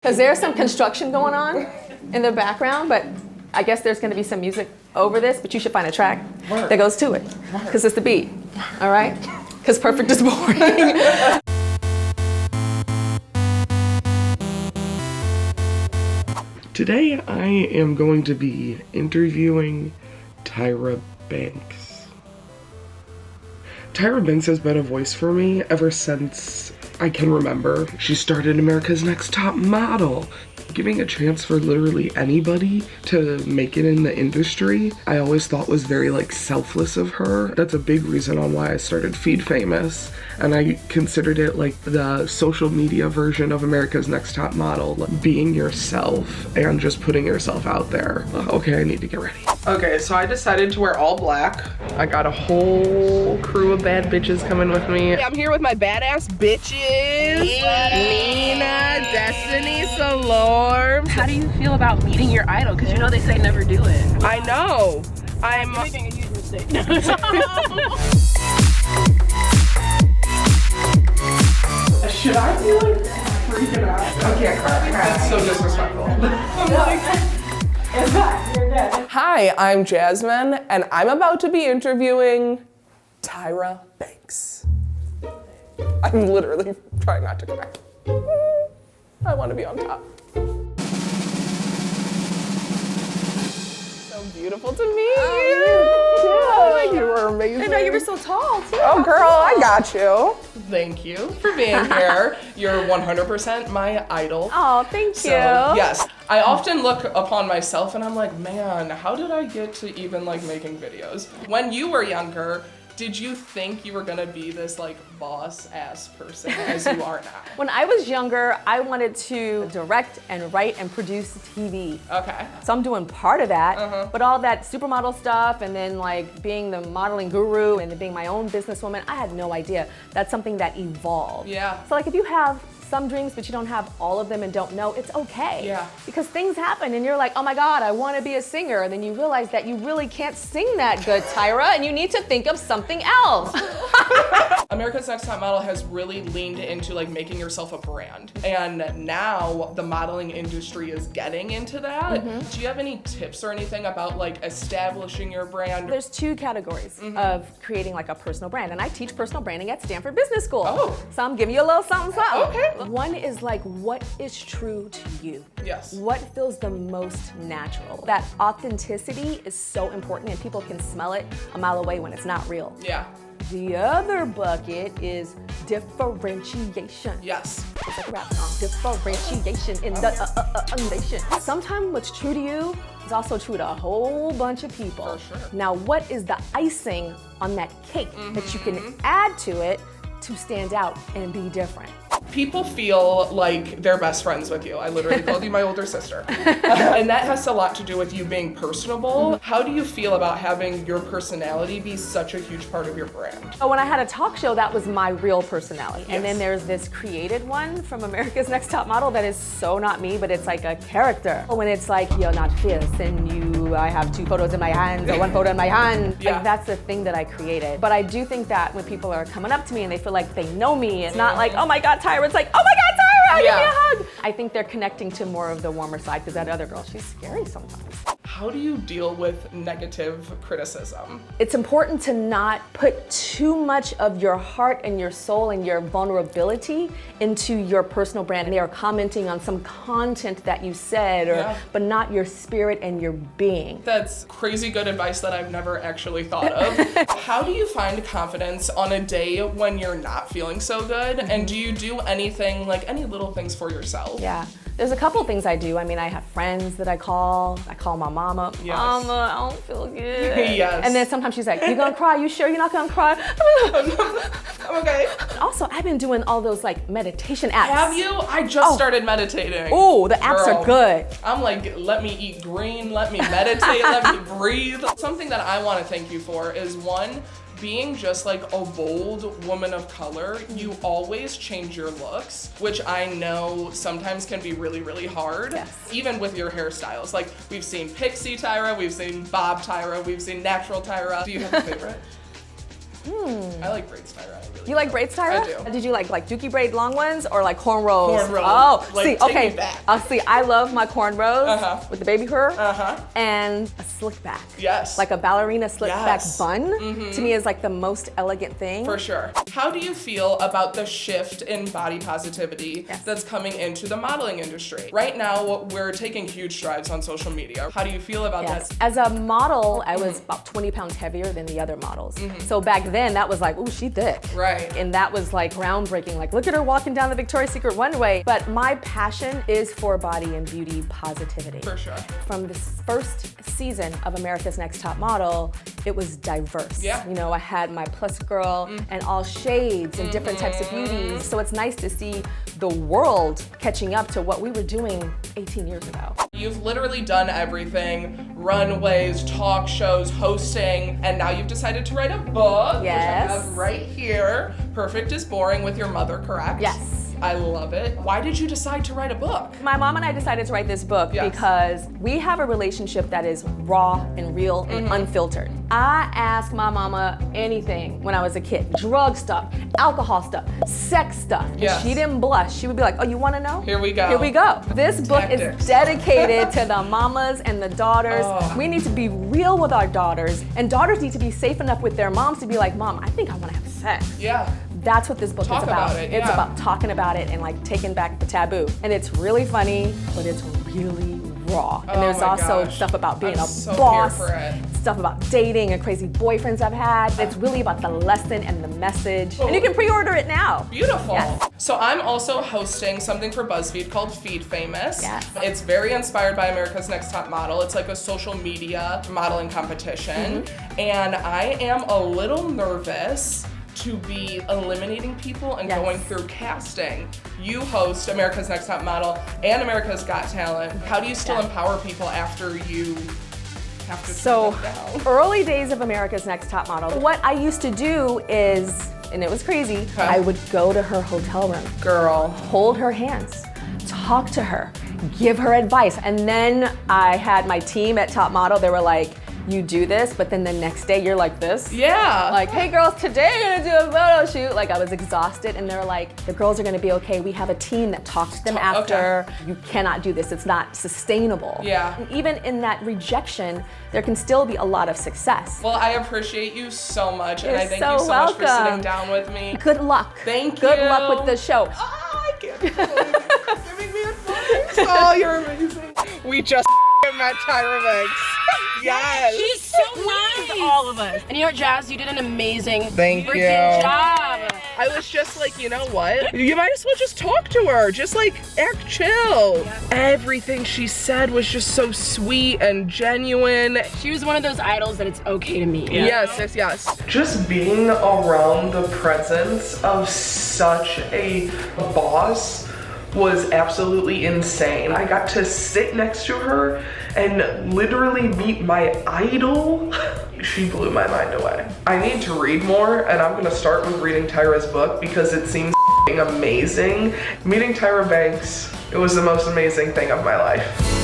Because there's some construction going on in the background, but I guess there's going to be some music over this, but you should find a track that goes to it, because it's the beat, all right? Because perfect is boring. Today I am going to be interviewing Tyra Banks. Tyra Banks has been a voice for me ever since I can remember. She started America's Next Top Model. Giving a chance for literally anybody to make it in the industry, I always thought was very selfless of her. That's a big reason on why I started Feed Famous, and I considered it like the social media version of America's Next Top Model. Like being yourself and just putting yourself out there. Okay, I need to get ready. Okay, so I decided to wear all black. I got a whole crew of bad bitches coming with me. I'm here with my badass bitches. Nina, Destiny, Salome. How do you feel about meeting your idol? Because you know they say never do it. I know. I'm making a huge mistake. Should I be freaking out? Okay, that's so disrespectful. Hi, I'm Jasmine, and I'm about to be interviewing Tyra Banks. I'm literally trying not to cry. I want to be on top. So beautiful to meet you. You were amazing. I know you were so tall, too. Oh, girl, I got you. Thank you for being here. You're 100% my idol. Oh, thank you. Yes, I often look upon myself and I'm like, man, how did I get to even making videos? When you were younger, did you think you were gonna be this boss-ass person as you are now? When I was younger, I wanted to direct and write and produce TV. Okay. So I'm doing part of that, but all that supermodel stuff and then being the modeling guru and then being my own businesswoman, I had no idea. That's something that evolved. Yeah. So if you have some dreams, but you don't have all of them and don't know, it's okay. Yeah. Because things happen and you're like, oh my God, I want to be a singer. And then you realize that you really can't sing that good, Tyra, and you need to think of something else. America's Next Top Model has really leaned into making yourself a brand. And now the modeling industry is getting into that. Do you have any tips or anything about establishing your brand? There's two categories of creating a personal brand. And I teach personal branding at Stanford Business School. Oh. So I'm giving you a little something, something. Okay. One is what is true to you? Yes. What feels the most natural? That authenticity is so important and people can smell it a mile away when it's not real. Yeah. The other bucket is differentiation. Yes. It's like a rap song. Differentiation in the nation. Sometimes what's true to you is also true to a whole bunch of people. For sure. Now, what is the icing on that cake that you can add to it to stand out and be different? People feel like they're best friends with you. I literally called you my older sister. And that has a lot to do with you being personable. How do you feel about having your personality be such a huge part of your brand? When I had a talk show, that was my real personality. Yes. And then there's this created one from America's Next Top Model that is so not me, but it's like a character. When it's you're not fierce and I have two photos in my hands or one photo in my hand. Yeah. That's the thing that I created. But I do think that when people are coming up to me and they feel like they know me, it's not oh my God, Tyra. It's oh my God, Tyra, give me a hug. I think they're connecting to more of the warmer side because that other girl, she's scary sometimes. How do you deal with negative criticism? It's important to not put too much of your heart and your soul and your vulnerability into your personal brand. And they are commenting on some content that you said, but not your spirit and your being. That's crazy good advice that I've never actually thought of. How do you find confidence on a day when you're not feeling so good? And do you do anything, any little things for yourself? Yeah. There's a couple things I do. I mean, I have friends that I call my mama. Yes. Mama, I don't feel good. Yes. And then sometimes she's like, you gonna cry? You sure you're not gonna cry? I'm okay. Also, I've been doing all those meditation apps. Have you? I just started meditating. Oh, the apps are good. I'm let me eat green, let me meditate, let me breathe. Something that I want to thank you for is one, being just a bold woman of color, you always change your looks, which I know sometimes can be really, really hard. Yes. Even with your hairstyles. We've seen Pixie Tyra, we've seen Bob Tyra, we've seen Natural Tyra. Do you have a favorite? I like braids, Tyra. I really You like braids, Tyra? I do. Did you like Dookie braid long ones or like cornrows? Cornrows. Oh, Like, see, take okay. me back. See, I love my cornrows with the baby hair and a slick back. Yes. Like a ballerina slick back bun. To me is like the most elegant thing. For sure. How do you feel about the shift in body positivity that's coming into the modeling industry? Right now, we're taking huge strides on social media. How do you feel about that? As a model, I was about 20 pounds heavier than the other models. So back then, that was like, ooh, she thick. Right. And that was like groundbreaking. Like, look at her walking down the Victoria's Secret runway. But my passion is for body and beauty positivity. For sure. From this first season of America's Next Top Model, it was diverse. Yeah. You know, I had my plus girl and all shades and different types of beauties. So it's nice to see the world catching up to what we were doing 18 years ago. You've literally done everything, runways, talk shows, hosting, and now you've decided to write a book, Yes. which I have right here. Perfect is Boring with your mother, correct? Yes. I love it. Why did you decide to write a book? My mom and I decided to write this book because we have a relationship that is raw and real and unfiltered. I asked my mama anything when I was a kid. Drug stuff, alcohol stuff, sex stuff. Yes. She didn't blush. She would be like, oh, you want to know? Here we go. Here we go. This book Tactics. is dedicated to the mamas and the daughters. Oh. We need to be real with our daughters, and daughters need to be safe enough with their moms to be like, Mom, I think I want to have sex. Yeah. That's what this book Talk is about. about it, It's yeah. about talking about it and like taking back the taboo. And it's really funny, but it's really raw. And Oh there's my also gosh. stuff about being I'm a so boss, here for it. stuff about dating and crazy boyfriends I've had. It's really about the lesson and the message. And you can pre-order it now. Beautiful. Yes. So I'm also hosting something for BuzzFeed called Feed Famous. Yes. It's very inspired by America's Next Top Model. It's like a social media modeling competition. And I am a little nervous to be eliminating people and going through casting. You host America's Next Top Model and America's Got Talent. How do you still empower people after you have to So, turn them down? early days of America's Next Top Model, what I used to do is, and it was crazy, I would go to her hotel room, Girl. hold her hands, talk to her, give her advice. And then I had my team at Top Model, they were like, you do this, but then the next day you're like this. Yeah. Like, hey girls, today we're gonna do a photo shoot. Like I was exhausted and they're like, the girls are gonna be okay. We have a team that talks to them after. You cannot do this, it's not sustainable. Yeah. And even in that rejection, there can still be a lot of success. Well, I appreciate you so much, and You're I thank so you so much for welcome. sitting down with me. Good luck. Thank Good you. luck with the show. Oh, I can't believe you're giving me advice. Oh, you're amazing. We just met Tyra Banks. Yes. She's so nice. All of us. And you know what, Jazz? You did an amazing Thank you. freaking job. I was just like, you know what? You might as well just talk to her. Just like act chill. Everything she said was just so sweet and genuine. She was one of those idols that it's okay to meet. Yes, yes, yes. Just being around the presence of such a boss was absolutely insane. I got to sit next to her and literally meet my idol. She blew my mind away. I need to read more, and I'm gonna start with reading Tyra's book because it seems amazing. Meeting Tyra Banks, it was the most amazing thing of my life.